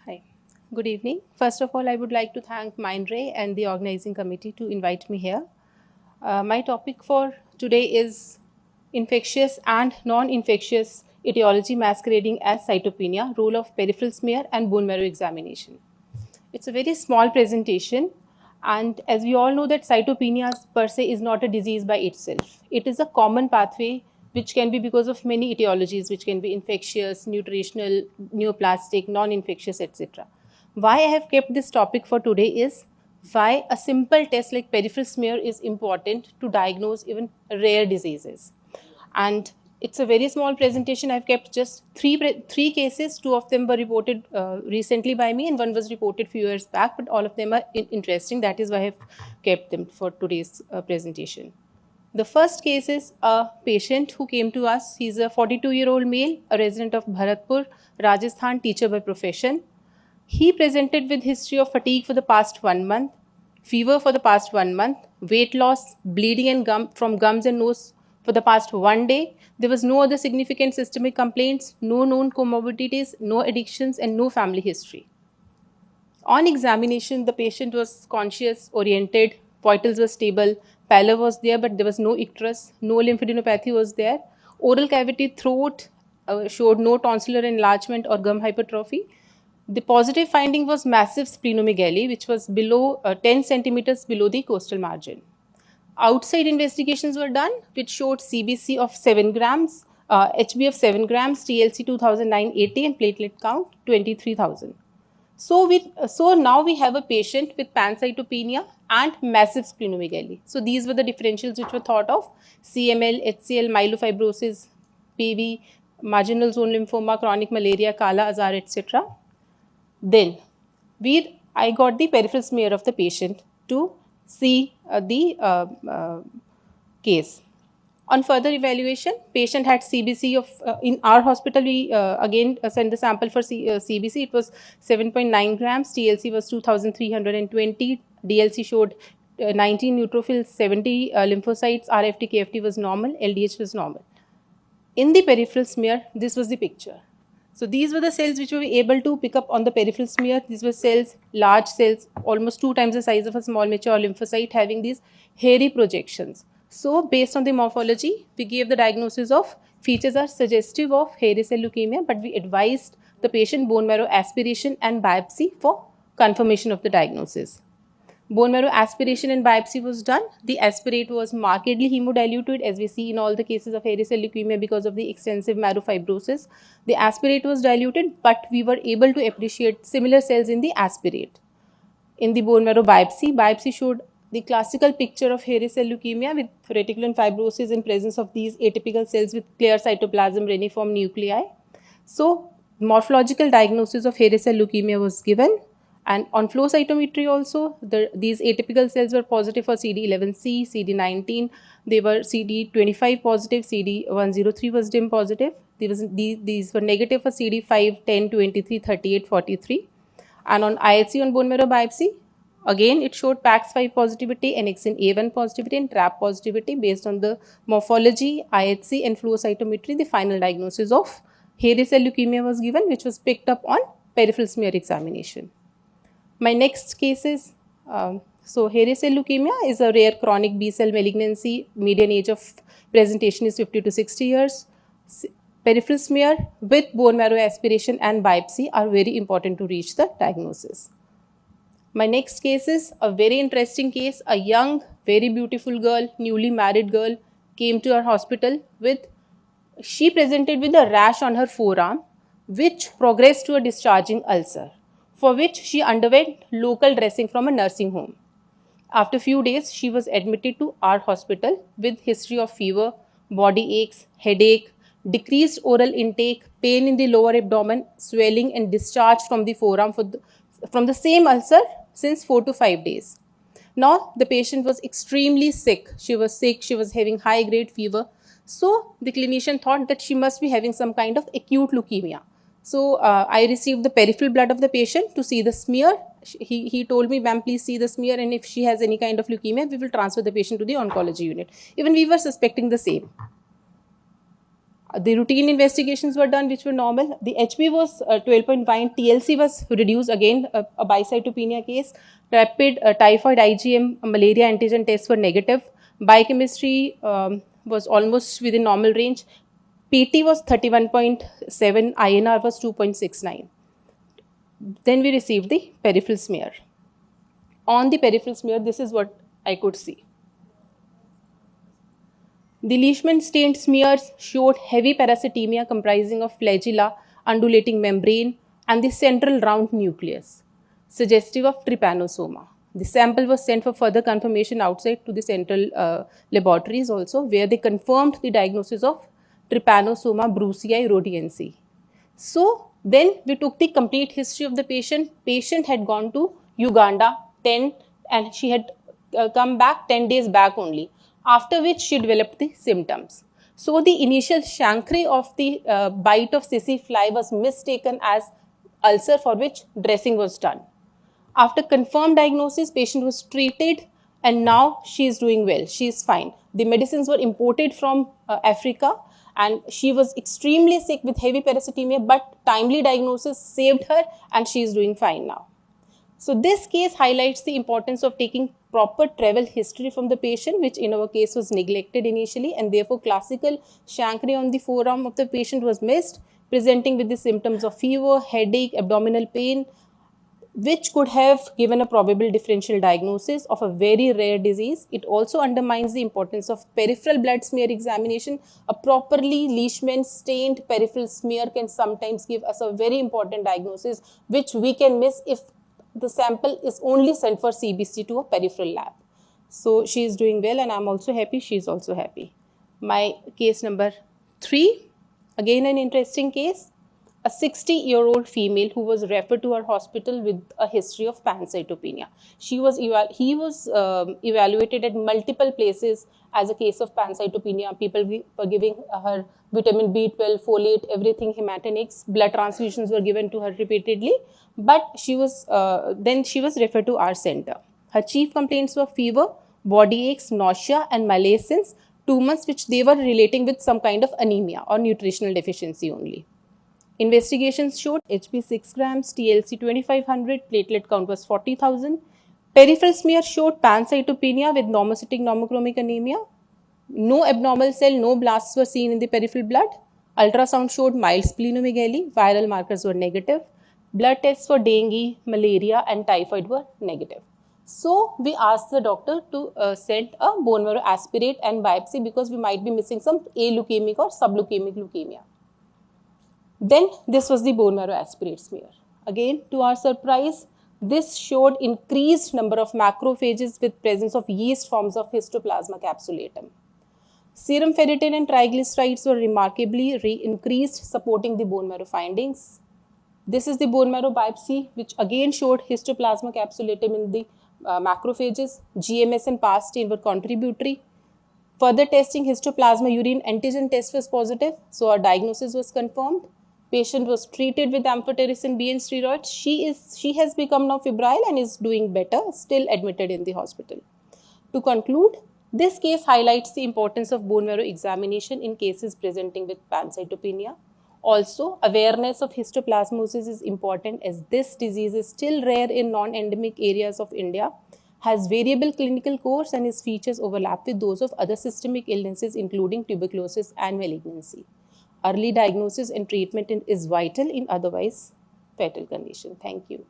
Hi, good evening. First of all, I would like to thank Mindray and the organizing committee to invite me here. My topic for today is infectious and non-infectious etiology masquerading as cytopenia, role of peripheral smear and bone marrow examination. It's a very small presentation, and as we all know that cytopenia per se is not a disease by itself. It is a common pathway which can be because of many etiologies, which can be infectious, nutritional, neoplastic, non-infectious, etc. Why I have kept this topic for today is why a simple test like peripheral smear is important to diagnose even rare diseases. And it's a very small presentation. I've kept just three cases. Two of them were reported recently by me, and one was reported few years back. But all of them are interesting. That is why I've kept them for today's presentation. The first case is a patient who came to us. He's a 42-year-old male, a resident of Bharatpur, Rajasthan, teacher by profession. He presented with history of fatigue for the past 1 month, fever for the past 1 month, weight loss, bleeding and from gums and nose for the past 1 day. There was no other significant systemic complaints, no known comorbidities, no addictions, and no family history. On examination, the patient was conscious, oriented, vitals were stable, pallor was there, but there was no icterus, no lymphadenopathy was there. Oral cavity, throat showed no tonsillar enlargement or gum hypertrophy. The positive finding was massive splenomegaly, which was below 10 centimeters below the costal margin. Outside investigations were done, which showed CBC of 7 grams, HB of 7 grams, TLC 2980, and platelet count 23,000. So now we have a patient with pancytopenia and massive splenomegaly. So these were the differentials which were thought of: CML, HCL, myelofibrosis, PV, marginal zone lymphoma, chronic malaria, Kala Azar, etc. Then I got the peripheral smear of the patient to see the case. On further evaluation, patient had CBC of, in our hospital, we again sent the sample for CBC. It was 7.9 grams, TLC was 2320, DLC showed 19 neutrophils, 70 lymphocytes, RFT, KFT was normal, LDH was normal. In the peripheral smear, this was the picture. So these were the cells which we were able to pick up on the peripheral smear. These were cells, large cells, almost 2 times the size of a small mature lymphocyte, having these hairy projections. So based on the morphology, we gave the diagnosis of features are suggestive of hairy cell leukemia, but we advised the patient bone marrow aspiration and biopsy for confirmation of the diagnosis. Bone marrow aspiration and biopsy was done. The aspirate was markedly hemodiluted, as we see in all the cases of hairy cell leukemia because of the extensive marrow fibrosis. The aspirate was diluted, but we were able to appreciate similar cells in the aspirate. In the bone marrow biopsy showed the classical picture of hairy cell leukemia with reticulin fibrosis in presence of these atypical cells with clear cytoplasm, reniform nuclei. So, morphological diagnosis of hairy cell leukemia was given. And on flow cytometry also, these atypical cells were positive for CD11C, CD19. They were CD25 positive, CD103 was DIM positive. These were negative for CD5, 10, 23, 38, 43. And on IHC on bone marrow biopsy, again it showed PAX5 positivity, annexin A1 positivity, and TRAP positivity. Based on the morphology, IHC, and flow cytometry, the final diagnosis of hairy cell leukemia was given, which was picked up on peripheral smear examination. My next case is, hairy cell leukemia is a rare chronic B-cell malignancy. Median age of presentation is 50 to 60 years. Peripheral smear with bone marrow aspiration and biopsy are very important to reach the diagnosis. My next case is a very interesting case. A young, very beautiful girl, newly married girl, came to our hospital she presented with a rash on her forearm, which progressed to a discharging ulcer, for which she underwent local dressing from a nursing home. After a few days, she was admitted to our hospital with history of fever, body aches, headache, decreased oral intake, pain in the lower abdomen, swelling, and discharge from the forearm from the same ulcer since 4 to 5 days. Now, the patient was extremely sick. She was having high grade fever. So, the clinician thought that she must be having some kind of acute leukemia. So, I received the peripheral blood of the patient to see the smear. He told me, ma'am, please see the smear, and if she has any kind of leukemia, we will transfer the patient to the oncology unit. Even we were suspecting the same. The routine investigations were done, which were normal. The HB was 12.9, TLC was reduced, again a bicytopenia case. Rapid typhoid, IgM, malaria antigen tests were negative. Biochemistry was almost within normal range. PT was 31.7, INR was 2.69. Then we received the peripheral smear. On the peripheral smear, this is what I could see. The Leishman stained smears showed heavy parasitemia comprising of flagella, undulating membrane, and the central round nucleus, suggestive of trypanosoma. The sample was sent for further confirmation outside to the central laboratories also, where they confirmed the diagnosis of trypanosoma brucei rhodiense. So then we took the complete history of the patient. Patient had gone to Uganda 10 and she had come back 10 days back only, after which she developed the symptoms. So the initial chancre of the bite of sissy fly was mistaken as ulcer, for which dressing was done. After confirmed diagnosis, patient was treated and now she is doing well. She is fine. The medicines were imported from Africa and she was extremely sick with heavy parasitemia, but timely diagnosis saved her and she is doing fine now. So this case highlights the importance of taking proper travel history from the patient, which in our case was neglected initially, and therefore classical chancre on the forearm of the patient was missed, presenting with the symptoms of fever, headache, abdominal pain, which could have given a probable differential diagnosis of a very rare disease. It also undermines the importance of peripheral blood smear examination. A properly Leishman stained peripheral smear can sometimes give us a very important diagnosis, which we can miss if the sample is only sent for CBC to a peripheral lab. So she is doing well and I'm also happy, she is also happy. My case number 3, again an interesting case. A 60-year-old female who was referred to our hospital with a history of pancytopenia. He was evaluated at multiple places as a case of pancytopenia. People were giving her vitamin B12, folate, everything, hematinics. Blood transfusions were given to her repeatedly. But then she was referred to our center. Her chief complaints were fever, body aches, nausea, and malaise, 2 months, which they were relating with some kind of anemia or nutritional deficiency only. Investigations showed HB 6 grams, TLC 2500, platelet count was 40,000. Peripheral smear showed pancytopenia with normocytic normochromic anemia. No abnormal cell, no blasts were seen in the peripheral blood. Ultrasound showed mild splenomegaly. Viral markers were negative. Blood tests for dengue, malaria, and typhoid were negative. So we asked the doctor to send a bone marrow aspirate and biopsy because we might be missing some aleukemic or subleukemic leukemia. Then this was the bone marrow aspirate smear. Again, to our surprise, this showed increased number of macrophages with presence of yeast forms of Histoplasma capsulatum. Serum ferritin and triglycerides were remarkably increased, supporting the bone marrow findings. This is the bone marrow biopsy, which again showed Histoplasma capsulatum in the macrophages. GMS and PAS stain were contributory. Further testing, histoplasma urine antigen test was positive, so our diagnosis was confirmed. Patient was treated with amphotericin B and steroids. She has become now febrile and is doing better, still admitted in the hospital. To conclude, this case highlights the importance of bone marrow examination in cases presenting with pancytopenia. Also, awareness of histoplasmosis is important as this disease is still rare in non-endemic areas of India, has variable clinical course and its features overlap with those of other systemic illnesses including tuberculosis and malignancy. Early diagnosis and treatment is vital in otherwise fatal condition. Thank you.